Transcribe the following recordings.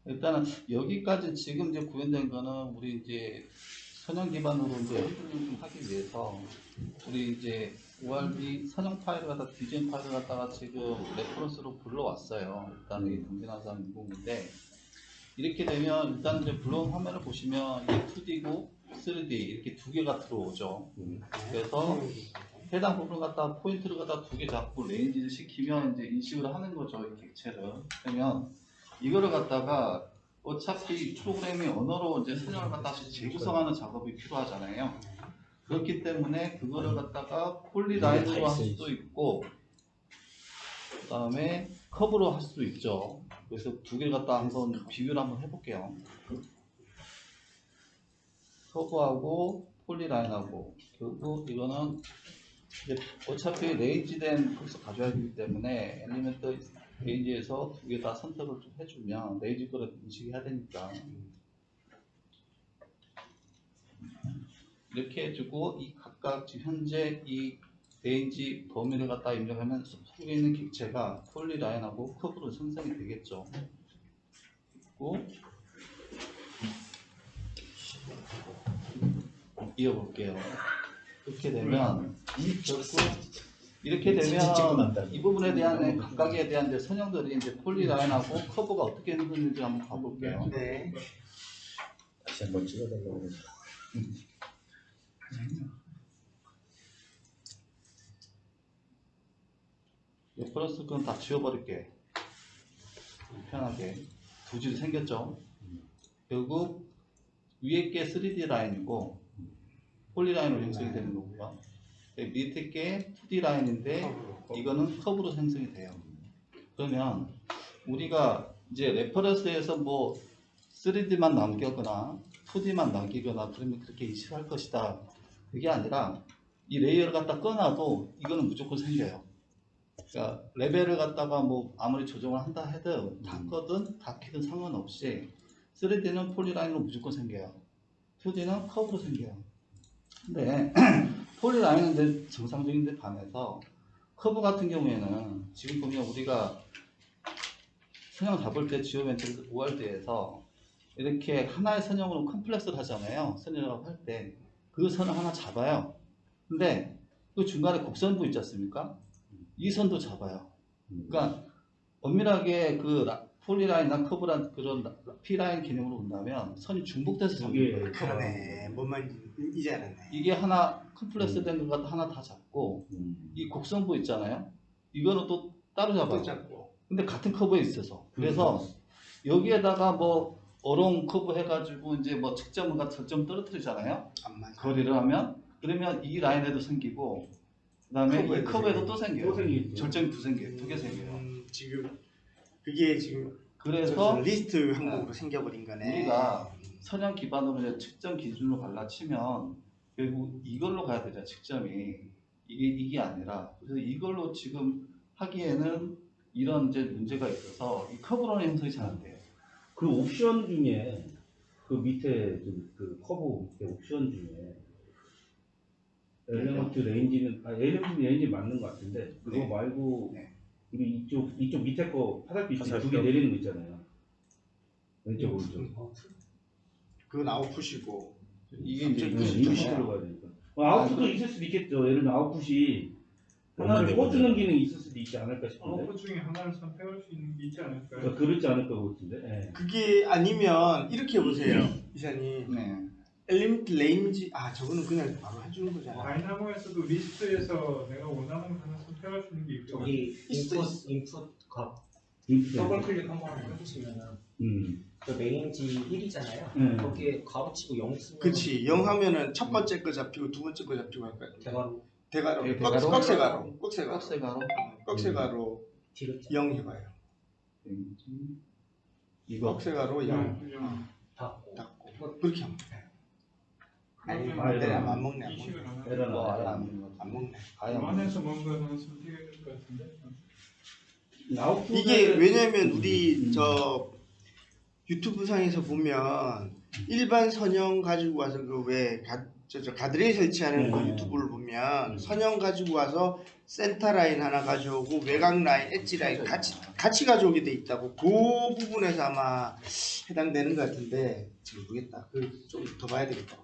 일단은 여기까지 지금 이제 구현된 거는 우리 이제 선형 기반으로 이제 핸들링 좀 하기 위해서 우리 이제 ORB 선형 파일을 갖다 디자인 파일을 갖다가 지금 레퍼런스로 불러왔어요. 일단 이 동진화산 609인데 이렇게 되면 일단 이제 불러온 화면을 보시면 이게 2D고 3D 이렇게 두 개가 들어오죠. 그래서 해당 부분을 갖다 포인트를 갖다 두 개 잡고 레인지를 시키면 이제 인식을 하는 거죠. 이 객체를. 그러면 이거를 갖다가 어차피 프로그래밍 언어로 이제 선형을 갖다 재구성하는 작업이 필요하잖아요. 그렇기 때문에 그거를 갖다가 폴리라인으로 할 수도 있고, 그 다음에 커브로 할 수도 있죠. 그래서 두 개 갖다 한번 비교를 한번 해볼게요. 커브하고 폴리라인하고, 그리고 이거는 이제 어차피 레인지된 것을 가져야 되기 때문에 엘리멘트 레인지에서 두 개 다 선택을 좀 해주면 레인지 거를 인식해야 되니까 이렇게 해주고 이 각각 지금 현재 이 레인지 범위를 갖다 입력하면 속에 있는 객체가 폴리라인하고 커브로 생성이 되겠죠. 그리고 이어볼게요. 이렇게 되면 이렇게 되면 이 부분에 대한 각각에 대한 이제 선형들이 이제 폴리라인하고 커브가 어떻게 흔들리는지 한번 봐볼게요. 네. 다시 한번 찍어달라고 그러죠. 레퍼런스 건 다 지워버릴게. 편하게 두 줄이 생겼죠. 결국 위에 게 3D 라인이고 폴리라인으로 형성이 되는 거고요. 밑에 게 2D 라인인데 이거는 커브로 생성이 돼요. 그러면 우리가 이제 레퍼런스에서 뭐 3D만 남기거나 2D만 남기거나 그러면 그렇게 인식할 것이다. 그게 아니라 이 레이어를 갖다 꺼놔도 이거는 무조건 생겨요. 그러니까 레벨을 갖다가 뭐 아무리 조정을 한다 해도 다 끄든 다 켜든 상관없이 3D는 폴리라인으로 무조건 생겨요. 2D는 커브로 생겨요. 근데 폴리라인은 이제 정상적인 데 반해서 커브 같은 경우에는 지금 보면 우리가 선형 잡을 때 지오멘트리 ORD에서 이렇게 하나의 선형으로 컴플렉스를 하잖아요. 선형을 할 때 그 선을 하나 잡아요. 근데 그 중간에 곡선부 있지 않습니까? 이 선도 잡아요. 그러니까 엄밀하게 그 폴리라인이나 커브란 그런 P라인 개념으로 본다면 선이 중복돼서 잡는 거예요. 그러네. 뭔 말인지 이제 알았네. 이게 하나 컴플렉스 된 것 하나 다 잡고 이 곡선부 있잖아요. 이거는 또 따로 잡아요. 또 잡고. 근데 같은 커브에 있어서 그래서 여기에다가 뭐 어롱 커브 해가지고 이제 뭐 측정과 절점 떨어뜨리잖아요. 안 맞아. 거리를 하면 그러면 이 라인에도 생기고 그다음에 이 커브에도 또 생겨요. 절정이 두 개 생겨요. 지금 그게 지금 그래서 리스트 항목으로 생겨버린 거네. 우리가 선형 기반으로 이제 측정 기준으로 갈라치면 결국 이걸로 가야 되잖아. 측정이 이게 아니라 그래서 이걸로 지금 하기에는 이런 이제 문제가 있어서 이 커브로는 형성이 잘 안 돼요. 그 옵션 중에 그 밑에 그 커브 밑에 옵션 중에 엘리먼트 레인지는 엘리먼트 레인지 맞는 것 같은데 그거 네. 말고 네. 우리 이쪽 밑에 거 화살표 두 개 내리는 거 있잖아요. 왼쪽 오른쪽. 그건 아웃풋이고 이게 이제 인풋이 들어가야 되니까. 아웃풋도 있을 수도 있겠죠. 예를 들면 아웃풋이 하나를 꽂는 기능이 있을 수도 있지 않을까 싶은데. 아웃풋 중에 하나를 선택할 수 있지 않을까요? 그러니까 그렇지 않을까 같은데. 네. 그게 아니면 이렇게 보세요, 이사님. 네. 엘리먼트 레인지 저거는 그냥 바로 해주는 거잖아. 다이나모에서도 리스트에서 내가 원하는 거 하나 선택할 수 있는 게 있고 저기 인풋 값 인풋. 더블 클릭 한번 해주시면은 그 레인지 1이잖아요. 거기에 가로치고 0 쓰면 그렇지. 0 하면은 첫 번째 거 잡히고 두 번째 거 잡히고 할 거야. 대가로 대가로. 네, 대가로? 꺽쇠가로. 꺽쇠가로 꺽쇠가로 뒤로 0 해봐요. 이거 꺽쇠가로 0 닫고 닫고 그렇게 하면 돼. 아니, 그러면 내가 안 먹네. 인식을 안 에러는 하고 뭐 아예 안 먹는 것 안 먹네. 아예 안 그 먹는 안에서 뭔가 하나 선택해야 될 것 같은데 이게 왜냐면 우리 저 유튜브 상에서 보면 일반 선형 가지고 와서 그 왜 저 가드레일 설치하는 그 유튜브를 보면 선형 가지고 와서 센터 라인 하나 가져오고 외곽 라인, 엣지 라인 같이 가져오게 돼 있다고. 그 부분에서 아마 해당되는 것 같은데 지금 모르겠다. 그 좀 더 봐야 되겠다.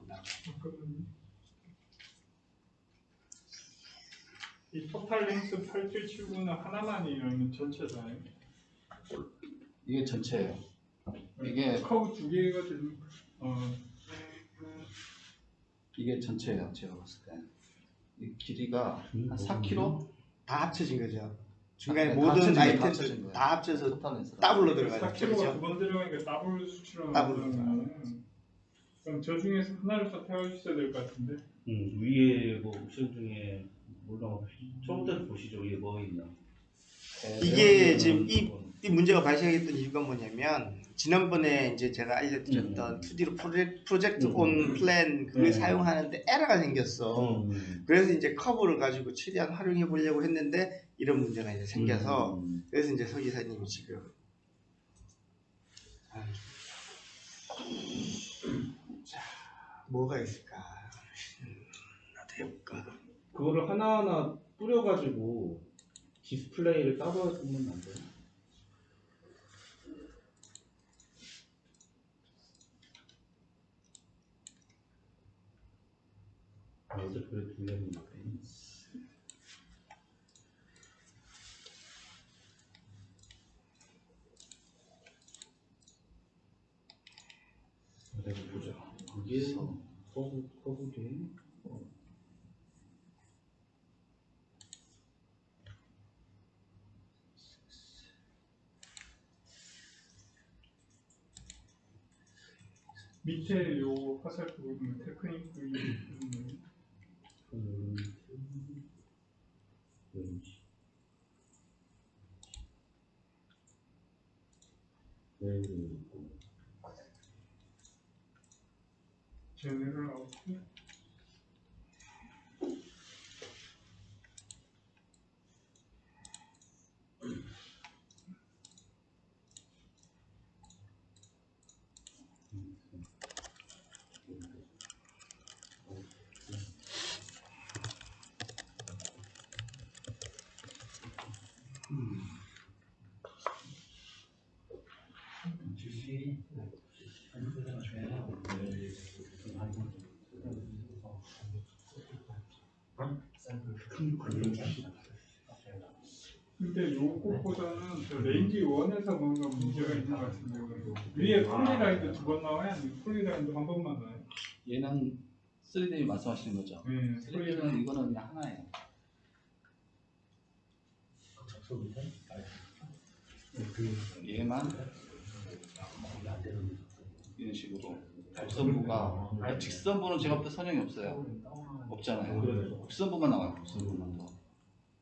이 토탈 랭스 8.79는 하나만이에요? 아니면 전체다요? 이게 전체예요. 이게 커브 두 개가 되는 이게 전체예요. 제가 봤을 때. 이 길이가 한 4km? 다 합쳐진 거죠. 중간에 다 모든 합쳐진 거예요. 아이템들 다 합쳐서 토탈 렌스. 더블로 들어가죠. 4kg가 그렇죠? 두 번 들어가니까 더블 수치로 더블로 나오면 그럼 저 중에서 하나를 선택해주셔야 될 것 같은데. 위에 뭐 옵션 중에 물론 처음부터 보시죠. 이게 뭐 있나. 이게 지금 이 문제가 발생했던 이유가 뭐냐면 지난번에 이제 제가 알려드렸던 2D로 프로젝트 온 플랜 그걸 사용하는데 에러가 생겼어. 그래서 이제 커브를 가지고 최대한 활용해 보려고 했는데 이런 문제가 이제 생겨서 그래서 이제 서 기사님이 지금 자 뭐가 있을까? 나도 해볼까? 그거를 하나하나 뿌려가지고 디스플레이를 따로 보면 안 돼요? 어제 그래 들렸는데. 내가 보자. 거기에서 커브게. 밑에 요 화살표 보면 테크닉 있는 제네럴 아웃풋. 근데 요것보다는 저 레인지 1에서 뭔가 문제가 있는 것 같은데요. 위에 폴리라인도 두 번 나와요? 아니면 폴리라인도 한 번만 나와요? 얘는 3D 말씀하시는 거죠? 네, 3D는 이거는 그냥 하나예요. 얘만 이런 식으로 곡선부가 직선부는 제가 볼 때 선형이 없어요. 없잖아요. 곡선부만 나와요. 곡선부만 더.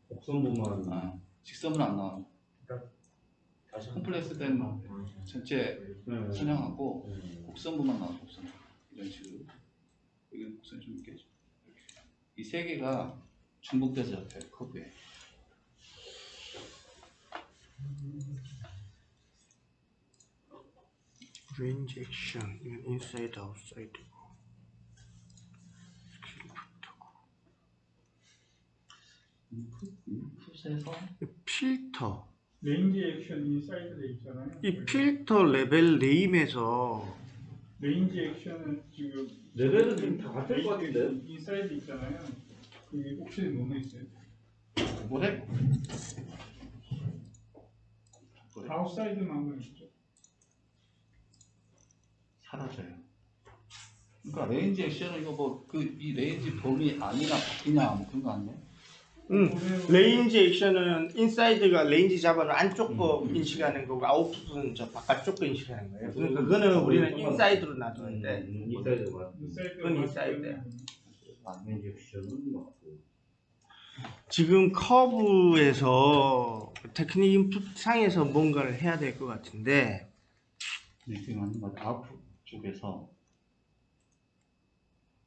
곡선부만. 아, 직선부는 안 나와요. 콤플렉스 된 전체 선형하고 곡선부만 나와요. 곡선 이런 식으로. 여기 곡선이 좀 있겠죠. 이 세 개가 중복돼서 잡혀요. 커브에. 레인지 액션 이건 인사이드 아웃사이드고 인풋에서 필터 레인지 액션 인사이드에 있잖아요. 이 필터 레벨 네임에서 레인지 액션은 지금 레벨은 좀 다 같을 것 같은데. 인사이드 있잖아요. 그게 혹시 뭐뭐 있어요? 뭐래? 아웃사이드만 있죠. 사라져요. 그러니까 레인지 액션은 이거 뭐 그 이 레인지 범위 아니나 바뀌냐 뭐 그런 거 아니에요? 레인지 액션은 인사이드가 레인지 잡아는 안쪽 거 인식하는 거고 아웃풋은 저 바깥쪽 거 인식하는 거예요. 그러니까 그거는 우리는 인사이드로 놔두는데 인사이드가. 그건 인사이드야. 인젝션은 맞고. 지금 커브에서 테크닉 인풋 상에서 뭔가를 해야 될 것 같은데 지금 아웃풋 쪽에서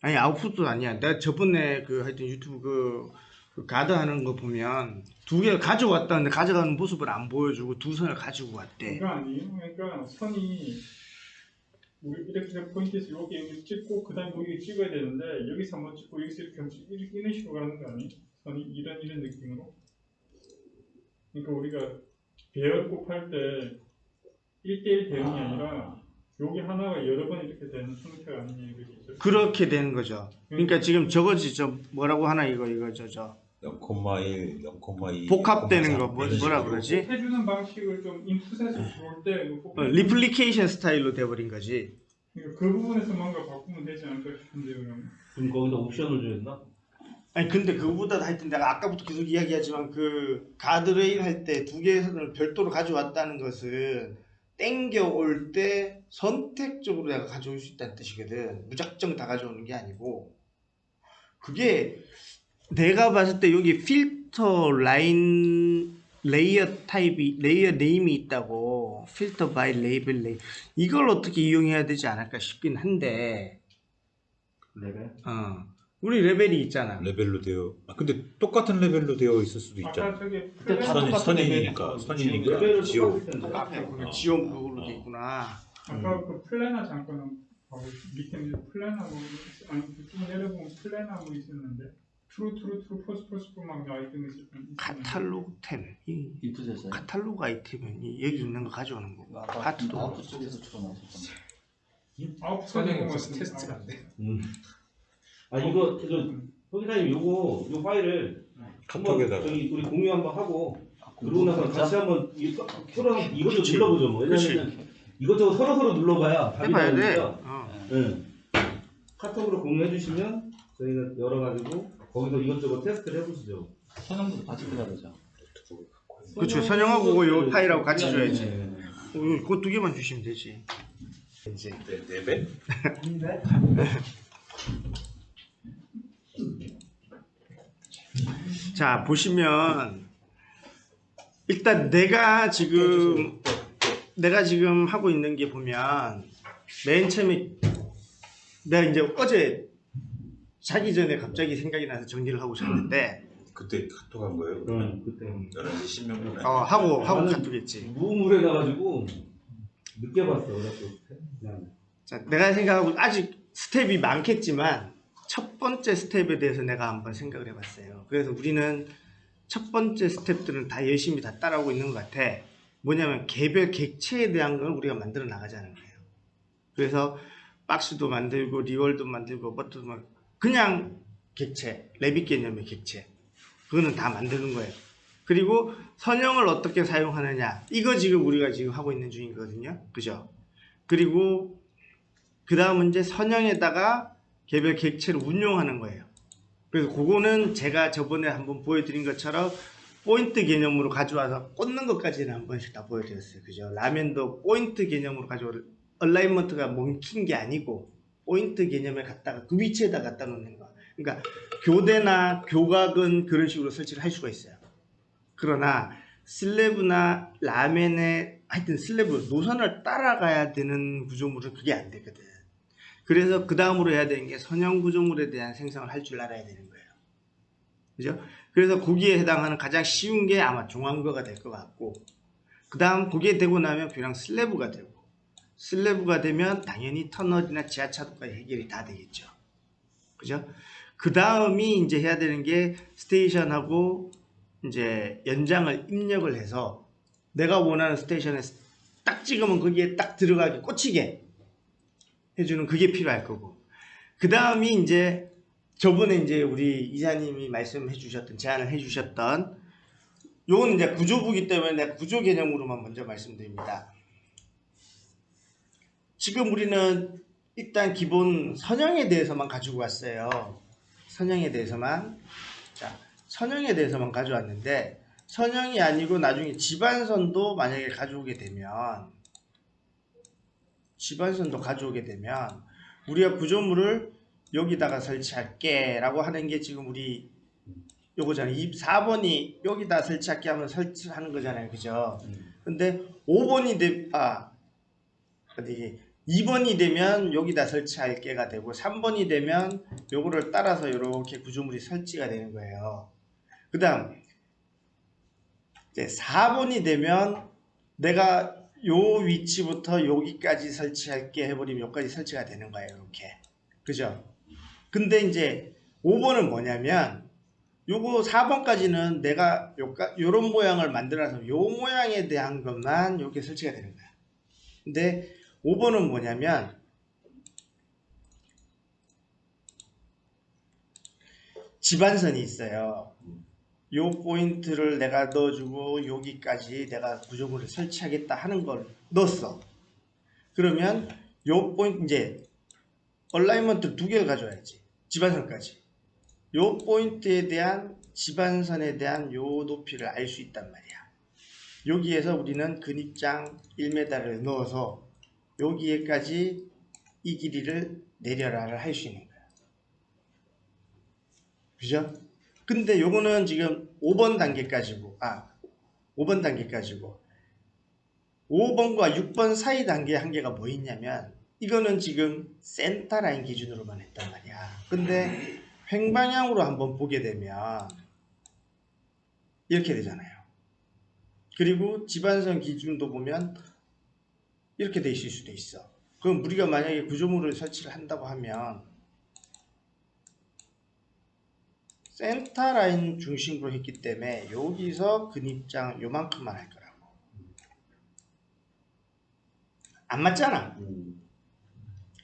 아니 아웃풋도 아니야. 내가 저번에 그 하여튼 유튜브 그 가드 하는 거 보면 두 개를 가져왔다는데 가져가는 모습을 안 보여주고 두 선을 가지고 왔대. 그거 아니에요? 그러니까 선이 우리 이렇게 포인트에서 여기 찍고 그 다음에 여기 찍어야 되는데 여기서 한번 찍고 여기서 이렇게 하면 이런 식으로 가는 거 아니? 선이 이런 느낌으로. 그러니까 우리가 배열 곱할 때 1대1 대응이 아니라 여기 하나가 여러 번 이렇게 되는 형태가 아니냐 이거죠. 그렇게 되는 거죠. 그러니까 지금 저거지 저 뭐라고 하나 이거 저 0,1, 0,2 복합되는 거 뭐라 그러지? 해주는 방식을 좀 인풋에서 볼때 리플리케이션 스타일로 돼버린 거지. 그러니까 그 부분에서 뭔가 바꾸면 되지 않을까 싶은데 그러면. 그럼 거기다 옵션을 주었나? 아니 근데 그거보다 하여튼 내가 아까부터 계속 이야기하지만 그 가드레일 할 때 두 개의 선을 별도로 가져왔다는 것은 땡겨 올 때 선택적으로 내가 가져올 수 있다는 뜻이거든. 무작정 다 가져오는 게 아니고. 그게 내가 봤을 때 여기 필터 라인 레이어 타입이 레이어 네임이 있다고 필터 바이 레이블 네임 이걸 어떻게 이용해야 되지 않을까 싶긴 한데 레벨? 우리 레벨이 있잖아. 레벨로 되어. 근데 똑같은 레벨로 되어 있을 수도 아까 있잖아. 저기 근데 다 똑같은 선이니까 레벨을 지옥. 똑같을 텐데. 앞에 그게 지원 그걸로 돼 있구나. 아까 그 플래너 잠깐 하고 밑에 플래너 아니 쭉 내려보면 플래너 있었는데 트루 포스 막 나와 있던 게 있었던. 카탈로그 템. 이 인풋에서요. 카탈로그 아이템은 여기 있는 거 가져오는 거고. 아까 파트도. 아웃풋 쪽에서 출원하셨던 선행이 없어서 테스트가 안 돼. 아 이거 소기사님 요 파일을 카톡에다가. 한번 저기 우리 공유 한번 하고 거. 그러고 나서 같이 한번 서로 이것도 그치. 눌러보죠 뭐. 왜냐면 이것저것 서로 눌러봐야 답이 해봐야 돼. 나오니까. 응. 카톡으로 공유해 주시면 저희가 열어가지고 거기서 이것저것 테스트를 해보시죠. 선형도 같이 들어야 되죠. 그렇죠. 선영하고 요 파일하고 같이 줘야지. 네. 그거 두 개만 주시면 되지. 이제 레벨? 자 보시면 일단 내가 지금 하고 있는 게 보면 맨 처음에 내가 이제 어제 자기 전에 갑자기 생각이 나서 정리를 하고 잤는데 그때 카톡 한 거예요? 그때 11시 10명 하고 나는 카톡했지. 무음물에 가가지고 늦게 봤어. 그래서 그냥 자 내가 생각하고 아직 스텝이 많겠지만 첫 번째 스텝에 대해서 내가 한번 생각을 해봤어요. 그래서 우리는 첫 번째 스텝들은 다 열심히 다 따라오고 있는 것 같아. 뭐냐면 개별 객체에 대한 걸 우리가 만들어 나가자는 거예요. 그래서 박스도 만들고 리월도 만들고 뭐도 막 그냥 객체, 레빗 개념의 객체 그거는 다 만드는 거예요. 그리고 선형을 어떻게 사용하느냐 이거 지금 우리가 지금 하고 있는 중이거든요. 그죠? 그리고 그 다음은 이제 선형에다가 개별 객체를 운용하는 거예요. 그래서 그거는 제가 저번에 한번 보여드린 것처럼 포인트 개념으로 가져와서 꽂는 것까지는 한 번씩 다 보여드렸어요. 그죠? 라면도 포인트 개념으로 가져올 얼라이먼트가 멈춘 게 아니고 포인트 개념에 갖다가 그 위치에다 갖다 놓는 거. 그러니까 교대나 교각은 그런 식으로 설치를 할 수가 있어요. 그러나 슬래브나 라멘의 하여튼 슬래브 노선을 따라가야 되는 구조물은 그게 안 되거든. 그래서 그 다음으로 해야 되는 게 선형 구조물에 대한 생성을 할 줄 알아야 되는 거예요. 그죠? 그래서 거기에 해당하는 가장 쉬운 게 아마 중앙거가 될 것 같고 그 다음 거기에 되고 나면 그냥 슬래브가 되고 슬래브가 되면 당연히 터널이나 지하차도까지 해결이 다 되겠죠. 그죠? 그 다음이 이제 해야 되는 게 스테이션하고 이제 연장을 입력을 해서 내가 원하는 스테이션에 딱 찍으면 거기에 딱 들어가게 꽂히게 해주는 그게 필요할 거고 그 다음이 이제 저번에 이제 우리 이사님이 말씀해 주셨던 제안을 해 주셨던 요건 이제 구조부기 때문에 내가 구조 개념으로만 먼저 말씀드립니다. 지금 우리는 일단 기본 선형에 대해서만 가지고 왔어요. 선형에 대해서만. 자, 선형에 대해서만 가져왔는데 선형이 아니고 나중에 지반선도 만약에 가져오게 되면 우리가 구조물을 여기다가 설치할게 라고 하는 게 지금 우리 요거잖아요. 4번이 여기다 설치할게 하면 설치하는 거잖아요. 그죠? 근데 5번이 2번이 되면 여기다 설치할게가 되고 3번이 되면 요거를 따라서 이렇게 구조물이 설치가 되는 거예요. 그 다음 이제 4번이 되면 내가 요 위치부터 여기까지 설치할게 해버리면 여기까지 설치가 되는 거예요. 이렇게. 그죠? 근데 이제 5번은 뭐냐면 요거 4번까지는 내가 요런 모양을 만들어서 요 모양에 대한 것만 이렇게 설치가 되는 거야. 근데 5번은 뭐냐면 집안선이 있어요. 요 포인트를 내가 넣어주고 여기까지 내가 구조물을 설치하겠다 하는 걸 넣었어. 그러면 요 포인트 이제 얼라이먼트를 2개를 가져와야지. 집안선까지. 요 포인트에 대한 집안선에 대한 요 높이를 알 수 있단 말이야. 여기에서 우리는 근입장 1m를 넣어서 여기에까지 이 길이를 내려라를 할 수 있는 거야. 그죠? 근데 요거는 지금 5번 단계까지고 5번 단계까지고 5번과 6번 사이 단계 한계가 뭐 있냐면 이거는 지금 센터 라인 기준으로만 했단 말이야. 근데 횡방향으로 한번 보게 되면 이렇게 되잖아요. 그리고 집안선 기준도 보면 이렇게 돼 있을 수도 있어. 그럼 우리가 만약에 구조물을 설치를 한다고 하면 센터 라인 중심으로 했기 때문에 여기서 근입장 요만큼만 할 거라고. 안 맞잖아.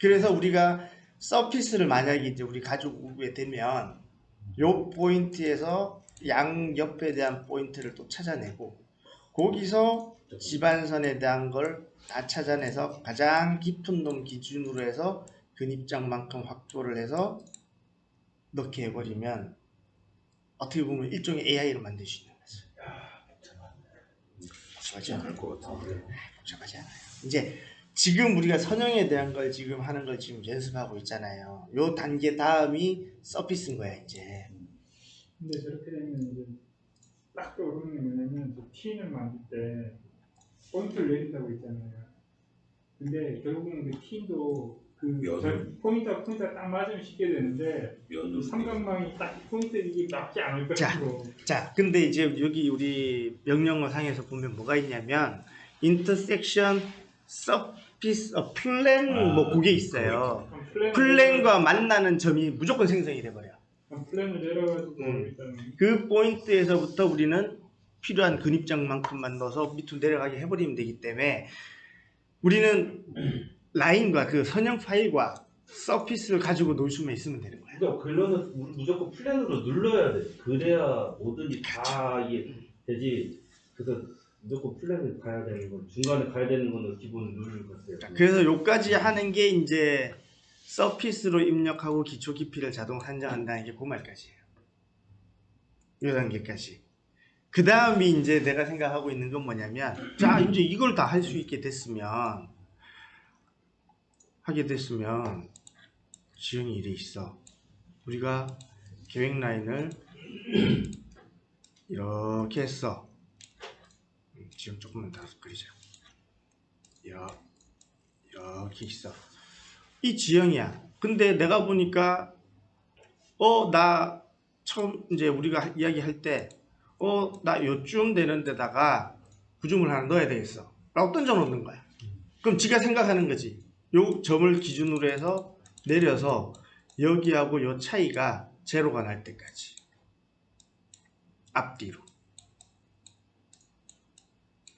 그래서 우리가 서피스를 만약에 이제 우리 가지고 되면 요 포인트에서 양 옆에 대한 포인트를 또 찾아내고 거기서 집안선에 대한 걸 다 찾아내서 가장 깊은 놈 기준으로 해서 근입장만큼 확보를 해서 넣게 해버리면 어떻게 보면 일종의 AI를 만들 수 있는 거죠. 복잡하지 않아요. 복잡하지 않아요. 이제 지금 우리가 선형에 대한 걸 지금 하는 걸 지금 연습하고 있잖아요. 요 단계 다음이 서피스인 거야 이제. 근데 저렇게 되면 이제 딱 떠오르는 게 뭐냐면 저 T는 만들 때 포인트를 내린다고 했잖아요. 근데 결국은 그 T도 포인트가 딱 맞으면 쉽게 되는데 그 삼각망이 딱 포인트 이게 맞지 않을 것이고. 자, 근데 이제 여기 우리 명령어 상에서 보면 뭐가 있냐면 intersection surface 플랜 뭐 그게 있어요. 플랜과 만나는 점이 무조건 생성이 돼 버려. 플랜을 내려가지고 일단 그 포인트에서부터 우리는 필요한 근입장만큼만 넣어서 밑으로 내려가게 해버리면 되기 때문에 우리는 라인과 그 선형 파일과 서피스를 가지고 놀 수만 있으면 되는 거야. 그러니까 글러는 무조건 플랜으로 눌러야 돼. 그래야 모든이 다 이게 되지. 그래서 무조건 플랜을 가야 되는 건 중간에 가야 되는 거는 기본 룰 같아요. 그래서 요까지 하는 게 이제 서피스로 입력하고 기초 깊이를 자동 산정한다는 게 그 말까지예요. 요 단계까지. 그 다음이 이제 내가 생각하고 있는 건 뭐냐면 자 이제 이걸 다 할 수 있게 됐으면 지형이 이래 있어. 우리가 계획 라인을 이렇게 했어. 지금 조금만 더 그리자. 이렇게 있어. 이 지형이야. 근데 내가 보니까 나 처음 이제 우리가 이야기할 때 나 요쯤 되는 데다가 구조물 하나 넣어야 되겠어 라고 던져 놓는 거야. 그럼 지가 생각하는 거지. 요 점을 기준으로 해서 내려서 여기하고 요 차이가 제로가 날 때까지 앞뒤로.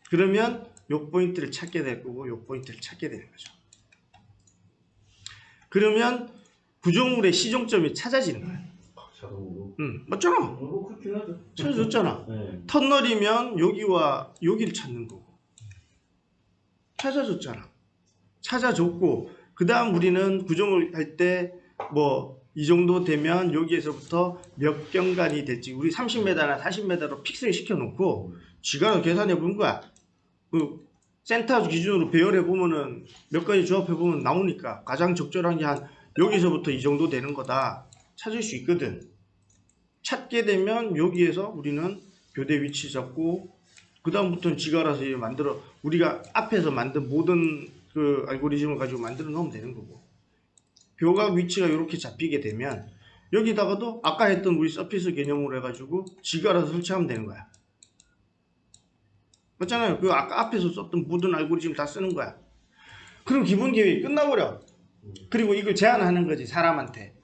그러면 요 포인트를 찾게 될 거고 요 포인트를 찾게 되는 거죠. 그러면 구조물의 시종점이 찾아지는 거야. 자동으로. 맞잖아. 그렇긴 하죠. 찾아줬잖아. 네. 터널이면 여기와 여기를 찾는 거고. 찾아줬잖아. 찾아줬고 그 다음 우리는 구조물 할 때 뭐 이 정도 되면 여기에서부터 몇 경간이 될지 우리 30m나 40m로 픽스를 시켜놓고 지가 계산해 본 거야. 그 센터 기준으로 배열해 보면은 몇 가지 조합해 보면 나오니까 가장 적절한 게 한 여기서부터 이 정도 되는 거다 찾을 수 있거든. 찾게 되면 여기에서 우리는 교대 위치 잡고 그 다음부터는 지가 알아서 만들어 우리가 앞에서 만든 모든 그 알고리즘을 가지고 만들어 놓으면 되는 거고 벼각 위치가 이렇게 잡히게 되면 여기다가도 아까 했던 우리 서피스 개념으로 해가지고 지가 알아서 설치하면 되는 거야. 맞잖아요. 그 아까 앞에서 썼던 모든 알고리즘 다 쓰는 거야. 그럼 기본 계획이 끝나버려. 그리고 이걸 제안하는 거지, 사람한테.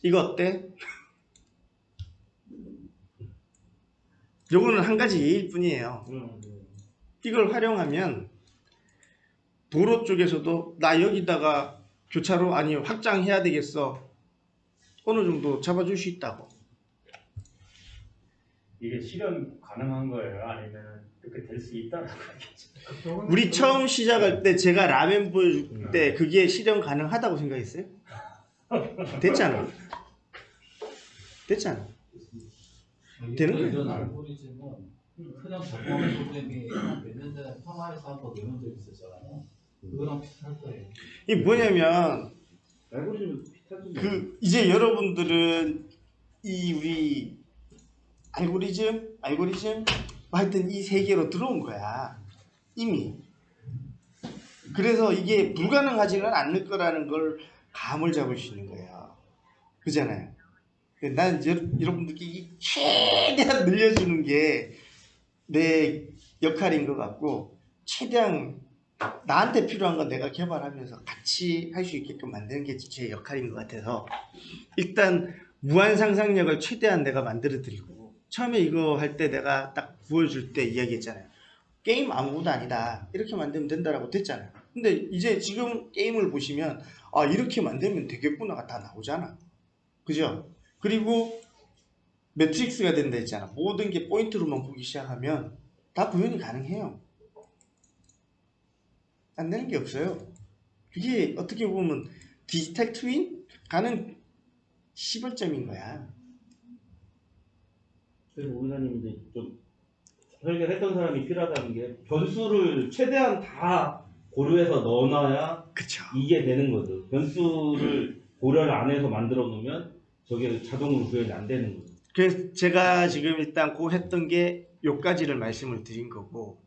이거 어때? 요거는 한 가지 예일 뿐이에요. 이걸 활용하면 도로 쪽에서도 나 여기다가 교차로 아니 확장해야 되겠어. 어느 정도 잡아줄 수 있다고. 이게 실현 가능한 거예요? 아니면 그렇게 될 수 있다라고 하겠죠? 우리 처음 시작할 때 제가 라면 보여줄 때 그게 실현 가능하다고 생각했어요? 됐잖아. 됐잖아. 되는 거예요. 이런 알고리즘은 그냥 적용 프로그램이 몇년 전에 파마에서 한번 내놓은 적 있었잖아요. 그거랑 비슷할 거예요. 이게 뭐냐면 알고리즘 비슷하죠. 그 이제 여러분들은 이 우리 알고리즘 하여튼 이 세계로 들어온 거야 이미. 그래서 이게 불가능하지는 않을 거라는 걸 감을 잡을 수 있는 거예요. 그잖아요. 난 여러분들께 이 최대한 늘려주는 게 내 역할인 것 같고, 최대한 나한테 필요한 건 내가 개발하면서 같이 할 수 있게끔 만드는 게 제 역할인 것 같아서 일단 무한 상상력을 최대한 내가 만들어 드리고, 처음에 이거 할 때 내가 딱 보여줄 때 이야기했잖아요. 게임 아무것도 아니다, 이렇게 만들면 된다라고 됐잖아요. 근데 이제 지금 게임을 보시면 아 이렇게 만들면 되겠구나가 다 나오잖아. 그죠? 그리고 매트릭스가 된다 했잖아. 모든 게 포인트로만 보기 시작하면 다 구현이 가능해요. 안 되는 게 없어요. 그게 어떻게 보면 디지털 트윈 가는 시발점인 거야. 그래서 우리나님 이제 좀 설계했던 사람이 필요하다는 게 변수를 최대한 다 고려해서 넣어놔야 그쵸. 이게 되는 거죠. 변수를 고려를 안 해서 만들어 놓으면 저게 자동으로 구현이 안 되는 거죠. 그래서 제가 지금 일단 고 했던 게 요까지를 말씀을 드린 거고,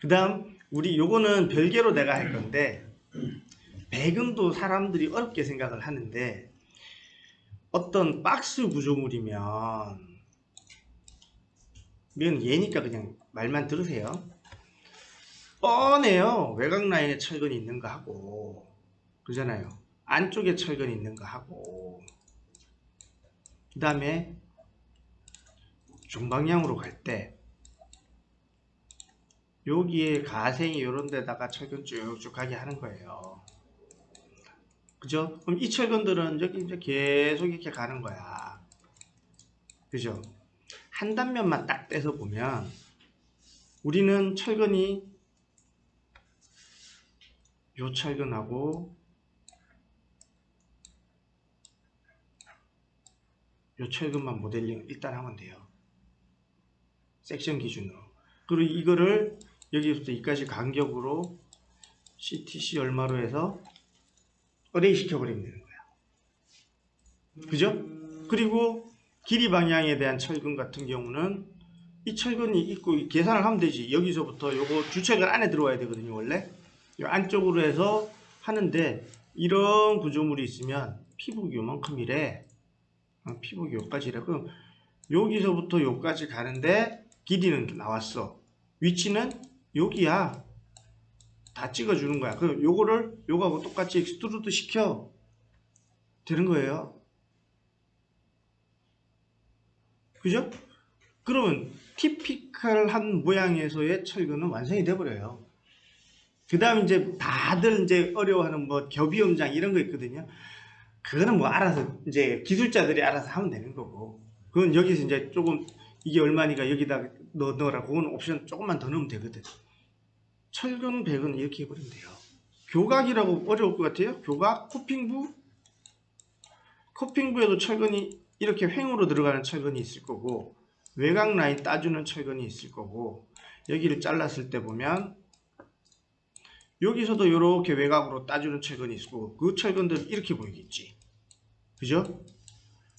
그 다음 우리 요거는 별개로 내가 할 건데, 배경도 사람들이 어렵게 생각을 하는데, 어떤 박스 구조물이면 이건 얘니까 그냥 말만 들으세요. 뻔해요. 외곽 라인에 철근이 있는 거 하고, 그러잖아요. 안쪽에 철근이 있는 거 하고, 그 다음에 중방향으로 갈 때 여기에 가생이 이런 데다가 철근 쭉쭉 가게 하는 거예요. 그죠? 그럼 이 철근들은 여기 이제 계속 이렇게 가는 거야. 그죠? 한 단면만 딱 떼서 보면 우리는 철근이 요 철근하고 요 철근만 모델링 일단 하면 돼요. 섹션 기준으로. 그리고 이거를 여기부터 여기까지 간격으로 CTC 얼마로 해서 어레이 시켜버리면 되는 거야. 그죠? 그리고 길이 방향에 대한 철근 같은 경우는 이 철근이 있고 계산을 하면 되지. 여기서부터 요거 주철근 안에 들어와야 되거든요. 원래 요 안쪽으로 해서 하는데, 이런 구조물이 있으면 피복이 요만큼이래. 피복이 요까지래. 그럼 여기서부터 요까지 가는데 길이는 나왔어. 위치는 여기야. 다 찍어주는 거야. 그럼 요거를 요거하고 똑같이 익스트루드 시켜. 되는 거예요. 그죠? 그러면 티피컬한 모양에서의 철근은 완성이 돼버려요. 그 다음 이제 다들 이제 어려워하는 뭐 겹이염장 이런 거 있거든요. 그거는 뭐 알아서 이제 기술자들이 알아서 하면 되는 거고, 그건 여기서 이제 조금 이게 얼마니까 여기다 넣어라. 그건 옵션 조금만 더 넣으면 되거든. 철근 백은 이렇게 해버리면 돼요. 교각이라고 어려울 것 같아요. 교각, 코핑부에도 철근이 이렇게 횡으로 들어가는 철근이 있을 거고, 외곽 라인 따주는 철근이 있을 거고, 여기를 잘랐을 때 보면 여기서도 이렇게 외곽으로 따주는 철근이 있고, 그 철근들은 이렇게 보이겠지. 그죠?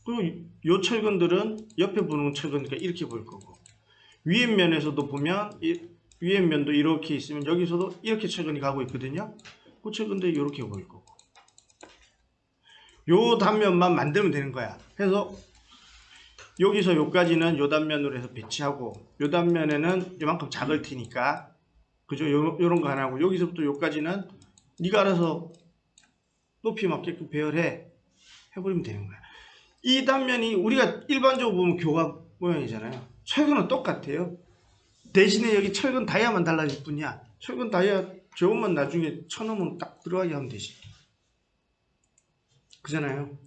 그리고 이 철근들은 옆에 보는 철근이니까 이렇게 보일 거고, 위에 면에서도 보면 위에 면도 이렇게 있으면 여기서도 이렇게 철근이 가고 있거든요. 그 철근들이 이렇게 보일 거고, 요 단면만 만들면 되는 거야. 그래서 여기서 요까지는 요 단면으로 해서 배치하고 요 단면에는 요만큼 작을 테니까 그죠? 요런 거 하나 하고 여기서부터 요까지는 네가 알아서 높이 맞게끔 배열해 해버리면 되는 거야. 이 단면이 우리가 일반적으로 보면 교각 모양이잖아요. 철근은 똑같아요. 대신에 여기 철근 다이아만 달라질 뿐이야. 철근 다이아 저것만 나중에 쳐놓으면 딱 들어가게 하면 되지. 그잖아요.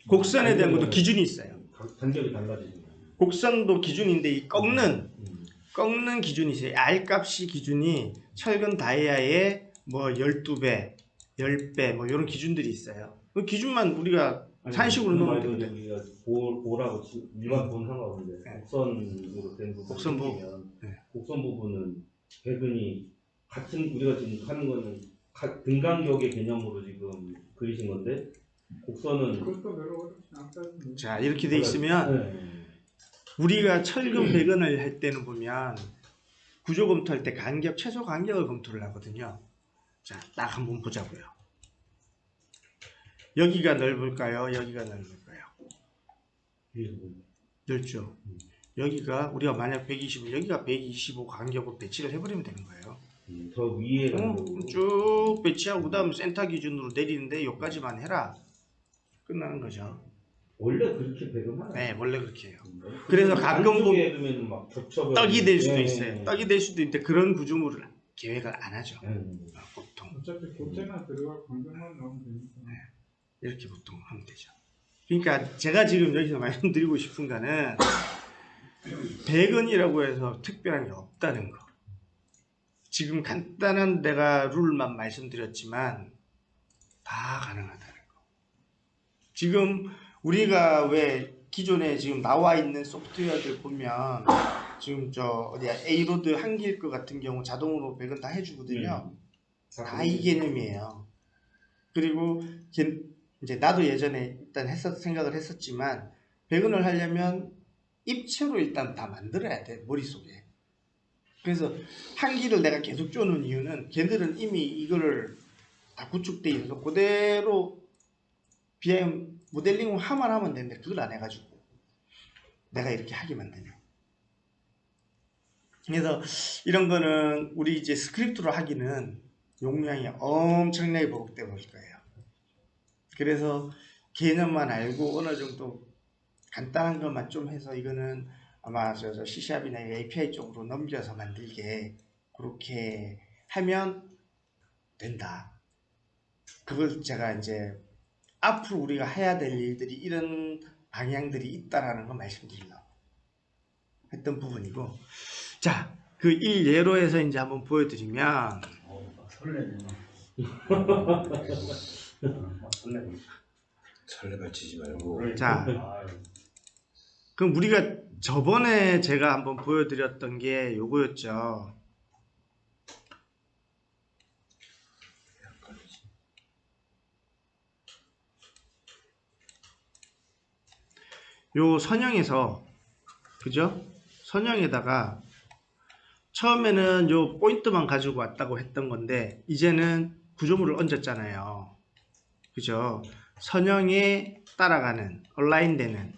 곡선에 대한 것도 기준이 있어요. 간격이 달라지는 거예요. 곡선도 기준인데 이 꺾는 기준이 있어요. R값이 기준이 철근 다이아의 뭐 12배, 10배 뭐 이런 기준들이 있어요. 그 기준만 우리가 산식으로 넣으면 됩니다. 우리가 보라고 일반 본 상관없는데 곡선으로 된 부분 곡선 곡선 부분은 배근이 같은 우리가 지금 하는 거는 등간격의 개념으로 지금 그리신 건데 곡선은 그것도 별로 어렵지 않다. 자 이렇게 돼 있으면 우리가 철근 배근을 할 때는 보면 구조 검토할 때 간격 최소 간격을 검토를 하거든요. 자 딱 한번 보자고요. 여기가 넓을까요? 여기가 넓을까요? 넓죠. 여기가 우리가 만약 120을 여기가 125 간격으로 배치를 해버리면 되는 거예요. 더 위에 쭉 배치하고 그 다음 센터 기준으로 내리는데 여기까지만 해라. 끝나는 거죠. 원래 그렇게 배근하나요? 네, 원래 그렇게 해요. 그래서 가끔 보면 막 겹쳐버리고 떡이 될 수도 있어요. 떡이 될 수도 있는데 그런 구조물을 계획을 안 하죠. 보통 어차피 교체나 들어갈 공간만 나오면 되니까. 이렇게 보통 하면 되죠. 그러니까 제가 지금 여기서 말씀드리고 싶은 거는 배근이라고 해서 특별한 게 없다는 거. 지금 간단한 내가 룰만 말씀드렸지만 다 가능하다는 거. 지금 우리가 왜 기존에 지금 나와 있는 소프트웨어들 보면 지금 저 어디야 A로드 한길 거 같은 경우 자동으로 배근 다 해주거든요. 다 이 개념이에요. 그리고 이제 나도 예전에 일단 생각을 했었지만 배근을 하려면 입체로 일단 다 만들어야 돼 머릿속에. 그래서 한기를 내가 계속 쪼는 이유는 걔들은 이미 이거를 다 구축돼 있어서 그대로 BIM 모델링을 하면 되는데 그걸 안 해가지고 내가 이렇게 하게 만드냐. 그래서 이런 거는 우리 이제 스크립트로 하기는 용량이 엄청나게 버벅대 버릴 거예요. 그래서 개념만 알고 어느 정도 간단한 것만 좀 해서 이거는 아마 저 C샵이나 API 쪽으로 넘겨서 만들게 그렇게 하면 된다. 그걸 제가 이제 앞으로 우리가 해야 될 일들이 이런 방향들이 있다라는 거 말씀드리려고 했던 부분이고, 자, 그 일예로 해서 이제 한번 보여드리면 설레네. 설레네. 설레발치지 말고. 자, 그럼 우리가 저번에 제가 한번 보여드렸던 게 요거였죠. 요 선형에서 그죠? 선형에다가 처음에는 요 포인트만 가지고 왔다고 했던 건데 이제는 구조물을 얹었잖아요. 그죠? 선형에 따라가는 얼라인되는.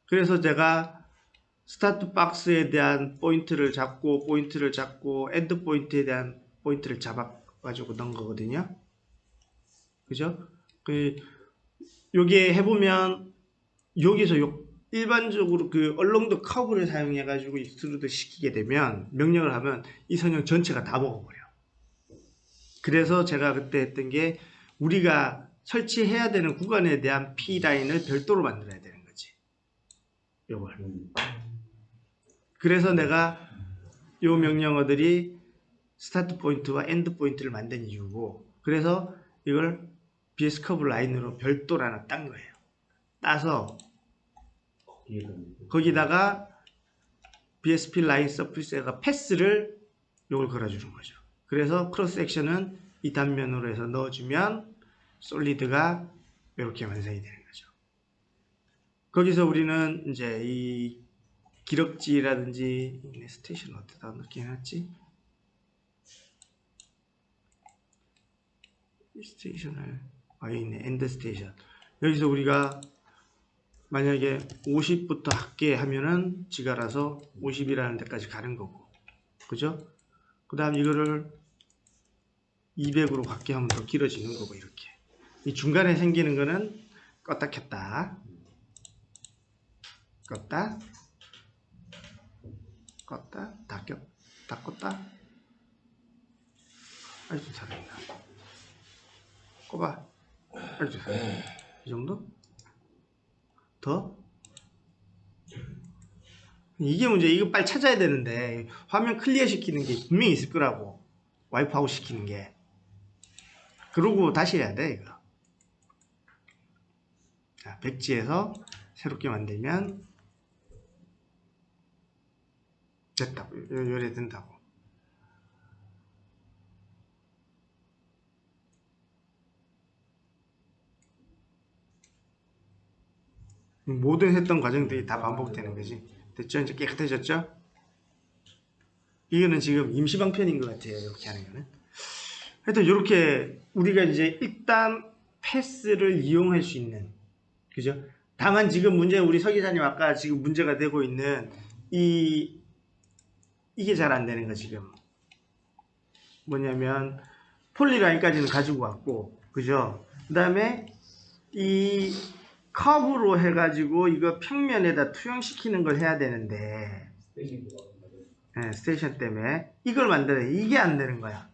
그래서 제가 스타트 박스에 대한 포인트를 잡고 엔드 포인트에 대한 포인트를 잡아가지고 넣은 거거든요. 그죠? 요게 해보면 여기서 일반적으로 그 얼렁드 커브를 사용해 가지고 익스트루드 시키게 되면 명령을 하면 이 선형 전체가 다 먹어버려. 그래서 제가 그때 했던 게 우리가 설치해야 되는 구간에 대한 P라인을 별도로 만들어야 되는 거지. 요걸. 그래서 내가 요 명령어들이 스타트 포인트와 엔드 포인트를 만든 이유고, 그래서 이걸 BS 커브 라인으로 별도로 하나 딴 거예요. 따서 거기다가 BSP 라인 서피스에가 패스를 요걸 걸어주는 거죠. 그래서 크로스 섹션은 이 단면으로 해서 넣어주면 솔리드가 이렇게 완성이 되는 거죠. 거기서 우리는 이제 이 기럭지라든지 스테이션 어디다 넣게 해놨지? 이 스테이션을 여기 있네. 엔드 스테이션. 여기서 우리가 만약에 50부터 할게 하면은 지가 알아서 50이라는 데까지 가는 거고, 그죠? 그 다음 이거를 200으로 갈게 하면 더 길어지는 거고, 이렇게. 이 중간에 생기는 거는 껐다 켰다, 껐다, 껐다, 다 껐다. 아직도 살아있나? 꼽아. 아직도 살아있나? 이 정도? 더? 이게 문제. 이거 빨리 찾아야 되는데 화면 클리어 시키는 게 분명히 있을 거라고. 와이프 아웃 시키는 게. 그러고 다시 해야 돼 이거. 자, 백지에서 새롭게 만들면 됐다고. 요래 된다고. 모든 했던 과정들이 다 반복되는 거지. 됐죠? 이제 깨끗해졌죠? 이거는 지금 임시방편인 것 같아요. 이렇게 하는 거는. 하여튼 이렇게 우리가 이제 일단 패스를 이용할 수 있는, 그죠? 다만 지금 문제는 우리 서 기자님 아까 지금 문제가 되고 있는 이게 잘 안 되는 거 지금. 뭐냐면 폴리라인까지는 가지고 왔고, 그죠? 그 다음에 이 커브로 해가지고 이거 평면에다 투영시키는 걸 해야 되는데, 네, 스테이션 때문에 이걸 만들어야 돼. 이게 안 되는 거야.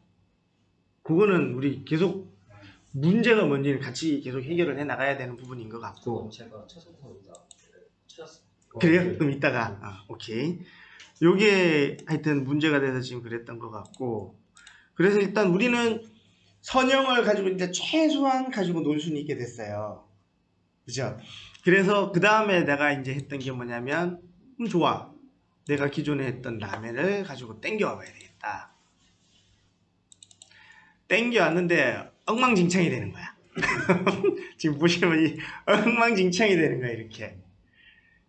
그거는 우리 계속 문제가 뭔지는 같이 계속 해결을 해 나가야 되는 부분인 것 같고. 제가 최선서입니다. 찾았어요. 그래요? 그럼 이따가 오케이. 요게 하여튼 문제가 돼서 지금 그랬던 것 같고, 그래서 일단 우리는 선형을 가지고 이제 최소한 가지고 놀 수는 있게 됐어요. 그죠? 그래서 그 다음에 내가 이제 했던 게 뭐냐면, 좋아. 내가 기존에 했던 라면을 가지고 땡겨 와봐야 되겠다. 땡겨 왔는데 엉망진창이 되는 거야. 지금 보시면 이 엉망진창이 되는 거야, 이렇게.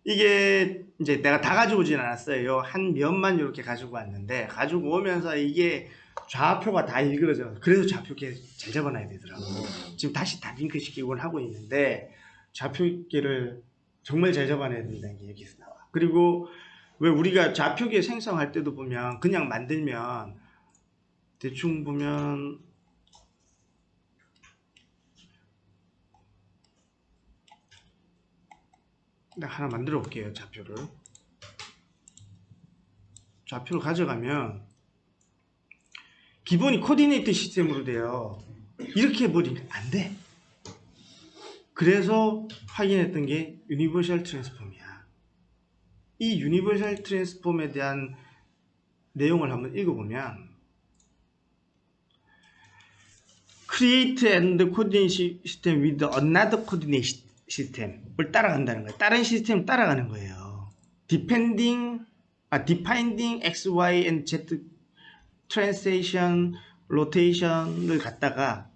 이게 이제 내가 다 가지고 오진 않았어요. 한 면만 이렇게 가지고 왔는데, 가지고 오면서 이게 좌표가 다 일그러져. 그래서 좌표계 잘 적어놔야 되더라고. 지금 다시 다 링크 시키곤 하고 있는데, 좌표계를 정말 잘 적어놔야 된다는 게 여기서 나와. 그리고 왜 우리가 좌표계 생성할 때도 보면 그냥 만들면 대충 보면 내가 하나 만들어 볼게요. 좌표를 가져가면 기본이 코디네이트 시스템으로 돼요. 이렇게 해버리면 안 돼. 그래서 확인했던 게 유니버셜 트랜스폼이야. 이 유니버셜 트랜스폼에 대한 내용을 한번 읽어보면, Create and coordinate system with another coordinate system을 따라간다는 거예요. 다른 시스템을 따라가는 거예요. Defining X, Y, and Z translation, rotation을 갖다가